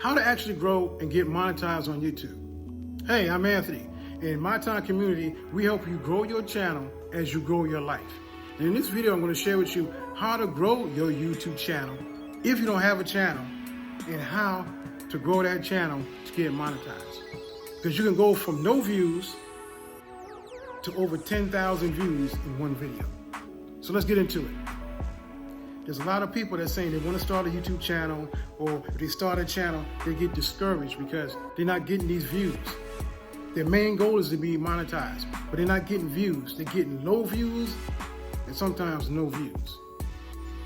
How to actually grow and get monetized on YouTube. Hey, I'm Anthony. In my time community, we help you grow your channel as you grow your life. And in this video, I'm going to share with you how to grow your YouTube channel if you don't have a channel, and how to grow that channel to get monetized. Because you can go from no views to over 10,000 views in one video. So let's get into it. There's a lot of people that's saying they want to start a YouTube channel, or if they start a channel, they get discouraged because they're not getting these views. Their main goal is to be monetized, but they're not getting views. They're getting low views and sometimes no views.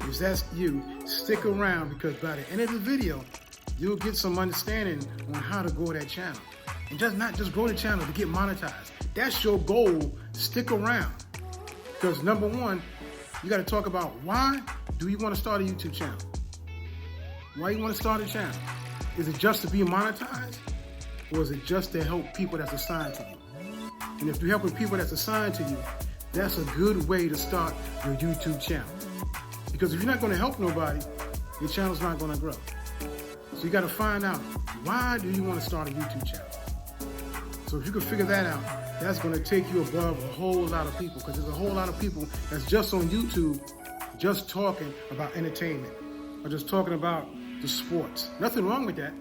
If that's you, stick around, because by the end of the video, you'll get some understanding on how to grow that channel. And not just grow the channel to get monetized. That's your goal. Stick around. Because number one, you got to talk about, why do you want to start a YouTube channel? Why you want to start a channel? Is it just to be monetized? Or is it just to help people that's assigned to you? And if you're helping people that's assigned to you, that's a good way to start your YouTube channel. Because if you're not going to help nobody, your channel's not going to grow. So you got to find out, why do you want to start a YouTube channel? So if you can figure that out, that's going to take you above a whole lot of people, because there's a whole lot of people that's just on YouTube just talking about entertainment or just talking about the sports. Nothing wrong with that.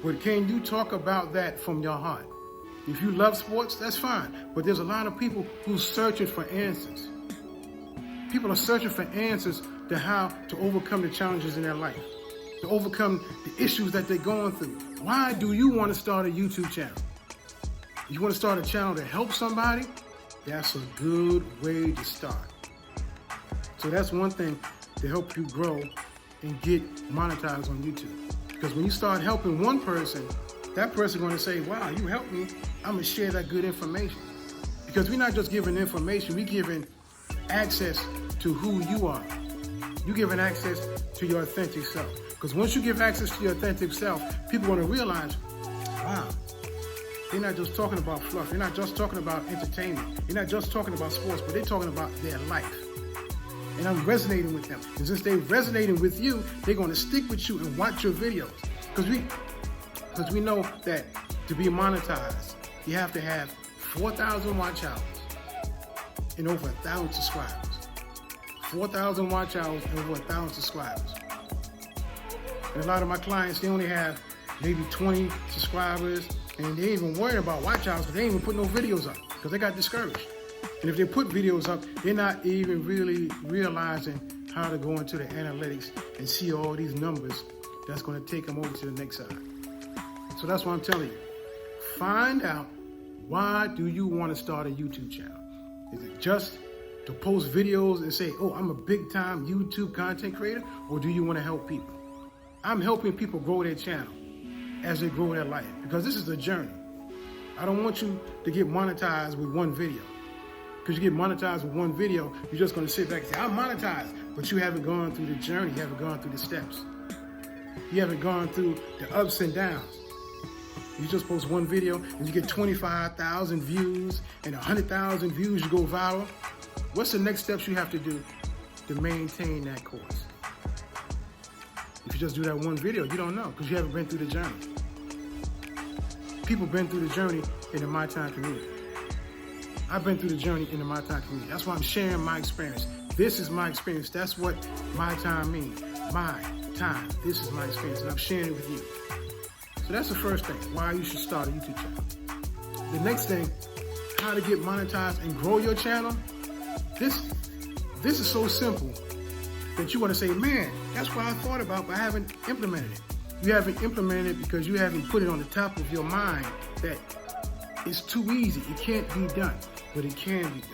But can you talk about that from your heart? If you love sports, that's fine. But there's a lot of people who's searching for answers. People are searching for answers to how to overcome the challenges in their life, to overcome the issues that they're going through. Why do you want to start a YouTube channel? You want to start a channel to help somebody? That's a good way to start. So that's one thing to help you grow and get monetized on YouTube. Because when you start helping one person, that person's going to say, wow, you helped me. I'm going to share that good information. Because we're not just giving information, we're giving access to who you are. You're giving access to your authentic self. Because once you give access to your authentic self, people are going to realize, wow, they're not just talking about fluff. They're not just talking about entertainment. They're not just talking about sports, but they're talking about their life. And I'm resonating with them. And since they're resonating with you, they're going to stick with you and watch your videos. Because we know that to be monetized, you have to have 4,000 watch hours and over 1,000 subscribers. 4,000 watch hours and over 1,000 subscribers. And a lot of my clients, they only have maybe 20 subscribers, and they ain't even worried about watch hours, because they ain't even put no videos up because they got discouraged. And if they put videos up, they're not even really realizing how to go into the analytics and see all these numbers that's going to take them over to the next side. So that's what I'm telling you. Find out, why do you want to start a YouTube channel? Is it just to post videos and say, oh, I'm a big time YouTube content creator? Or do you want to help people? I'm helping people grow their channel as they grow their life, because this is a journey. I don't want you to get monetized with one video. Because you get monetized with one video, you're just going to sit back and say, I'm monetized. But you haven't gone through the journey. You haven't gone through the steps. You haven't gone through the ups and downs. You just post one video and you get 25,000 views and 100,000 views, you go viral. What's the next steps you have to do to maintain that course? If you just do that one video, you don't know, because you haven't been through the journey. People been through the journey in the My Time community. I've been through the journey in the My Time community. That's why I'm sharing my experience. This is my experience. That's what My Time means. My time. This is my experience, and I'm sharing it with you. So that's the first thing, why you should start a YouTube channel. The next thing, how to get monetized and grow your channel. This is so simple that you want to say, man, that's what I thought about, but I haven't implemented it. You haven't implemented it because you haven't put it on the top of your mind that it's too easy. It can't be done, but it can be done.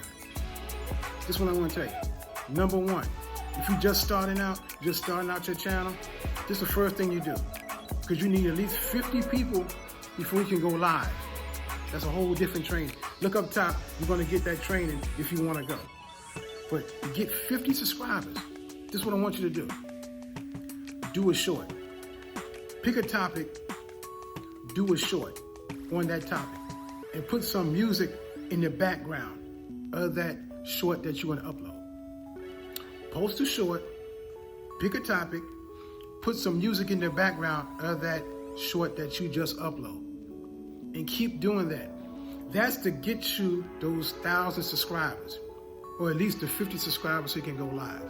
This is what I want to tell you. Number one, if you're just starting out your channel, this is the first thing you do. Because you need at least 50 people before you can go live. That's a whole different training. Look up top, you're going to get that training if you want to go. But to get 50 subscribers, this is what I want you to do. Do a short. Pick a topic, do a short on that topic, and put some music in the background of that short that you want to upload. Post a short, pick a topic, put some music in the background of that short that you just upload. And keep doing that. That's to get you those 1,000 subscribers, or at least the 50 subscribers so you can go live.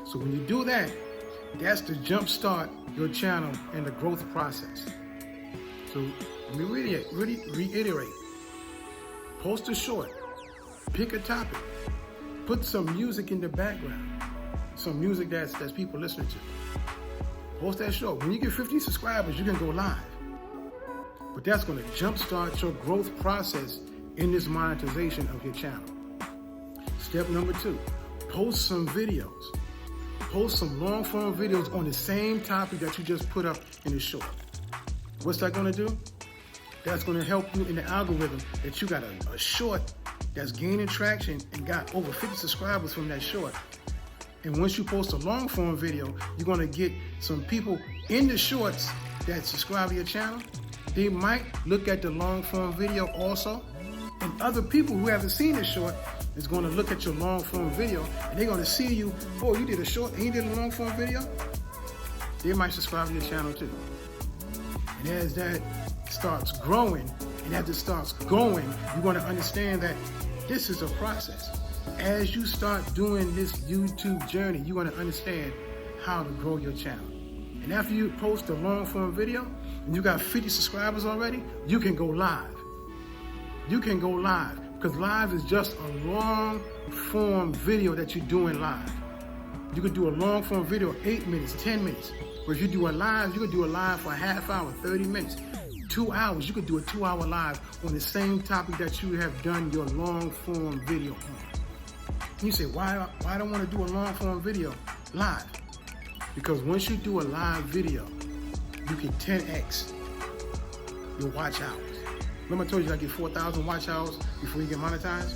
So when you do that, that's to jumpstart your channel and the growth process. So let me reiterate. Post a short, pick a topic, put some music in the background, some music that's people listening to. Post that short. When you get 50 subscribers, you can go live. But that's going to jumpstart your growth process in this monetization of your channel. Step number 2, post some videos. Post some long form videos on the same topic that you just put up in the short. What's that going to do? That's going to help you in the algorithm that you got a short that's gaining traction and got over 50 subscribers from that short. And once you post a long form video, you're going to get some people in the shorts that subscribe to your channel. They might look at the long form video also. And other people who haven't seen the short is going to look at your long form video and they're going to see you, oh, you did a short and you did a long form video? They might subscribe to your channel too. And as that starts growing, and as it starts going, you're going to understand that this is a process. As you start doing this YouTube journey, you're going to understand how to grow your channel. And after you post a long form video and you got 50 subscribers already, you can go live. You can go live because live is just a long form video that you're doing live. You could do a long form video, 8 minutes, 10 minutes. But if you do a live, you could do a live for a half hour, 30 minutes, 2 hours. You could do a 2-hour live on the same topic that you have done your long form video on. And you say, why I don't want to do a long form video live? Because once you do a live video, you can 10x your watch hours. Remember I told you I get 4,000 watch hours before you get monetized?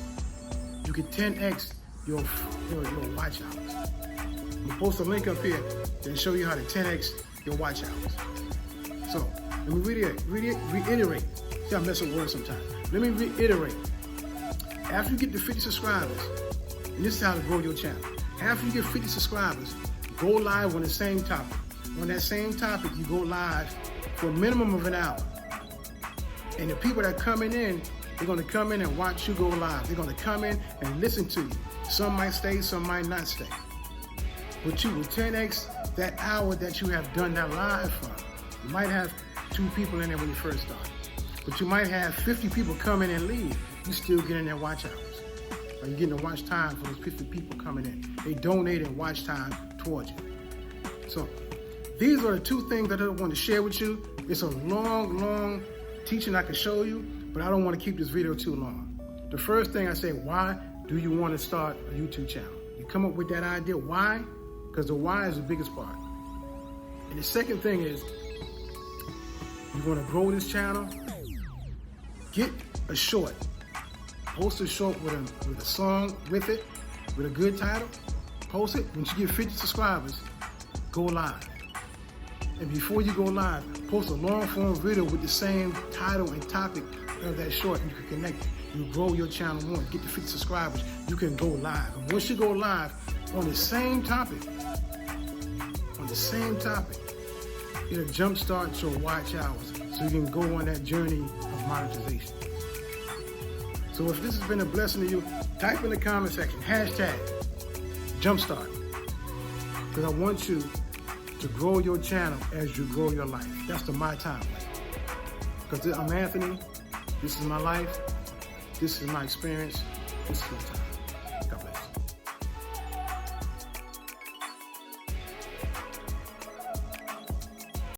You can 10x your watch hours. I'll post a link up here and show you how to 10x your watch hours. So let me reiterate. See, I mess with words sometimes. Let me reiterate. After you get to 50 subscribers, and this is how to grow your channel. After you get 50 subscribers, go live on the same topic. On that same topic, you go live for a minimum of an hour. And the people that are coming in, they're going to come in and watch you go live. They're going to come in and listen to you. Some might stay, some might not stay. But you will 10x that hour that you have done that live from. You might have 2 people in there when you first start. But you might have 50 people come in and leave. You still getting their watch hours. Or you're getting the watch time for those 50 people coming in. They donated watch time towards you. So these are the 2 things that I want to share with you. It's a long teaching I can show you, but I don't want to keep this video too long. The first thing I say, why do you want to start a YouTube channel? You come up with that idea, why? Because the why is the biggest part. And the second thing is, you want to grow this channel, get a short. Post a short with a song with it, with a good title. Post it. Once you get 50 subscribers, go live. And before you go live, post a long form video with the same title and topic of that short, and you can connect it. You grow your channel more. Get to 50 subscribers, you can go live. And once you go live on the same topic, it'll jumpstart your watch hours so you can go on that journey of monetization. So if this has been a blessing to you, type in the comment section, #jumpstart. Because I want you to grow your channel as you grow your life. That's the My Time way. Because I'm Anthony, this is my life, this is my experience, this is my time. God bless.